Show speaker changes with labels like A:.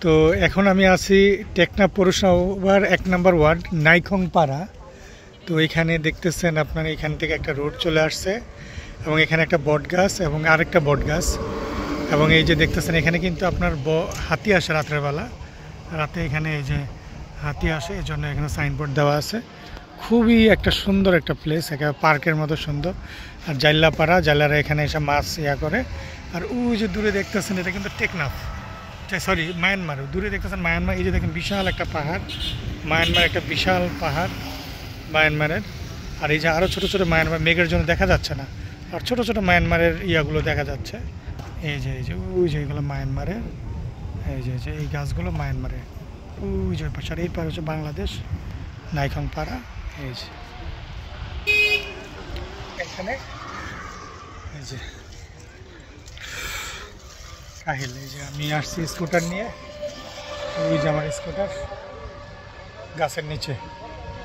A: তো এখন আমি আছি টেকনাফ পৌরসভার ১ নম্বর ওয়ার্ড নাইখং পাড়া। তো এখানে দেখতেছেন আপনার এখান থেকে একটা রোড চলে আসছে এবং এখানে একটা বট গাছ এবং আরেকটা বট গাছ এবং এই যে দেখতেছেন এখানে কিন্তু আপনার হাতি আসে রাতের বেলা। রাতে এখানে এই যে হাতি আসে, এই জন্য এখানে সাইনবোর্ড দেওয়া আছে। খুবই একটা সুন্দর একটা প্লেস, একেবারে পার্কের মতো সুন্দর। আর জাইল্লাপাড়া, জাইলারা এখানে এসে মাছ করে। আর ওই যে দূরে দেখতেছেন এটা কিন্তু টেকনাফ, সরি মায়ানমার। দূরে দেখতেছেন মায়ানমার, এই যে দেখেন বিশাল একটা পাহাড়, মায়ানমার একটা বিশাল পাহাড় মায়ানমারের। আর এই যে আরও ছোটো ছোটো মায়ানমার মেঘের জন্য দেখা যাচ্ছে না, আর ছোটো ছোটো মায়ানমারের ইয়াগুলো দেখা যাচ্ছে। এই যে ওই যে এগুলো মায়ানমারের, এই যে এই গাছগুলো মায়ানমারের, ওই যে পাশে। আর এই পার হচ্ছে বাংলাদেশ, নাইখং পাড়া। এই যে এখানে এই যে কাহিল, এই যে আমি আসছি স্কুটার নিয়ে, ওই যে আমার স্কুটার গাছের নিচে।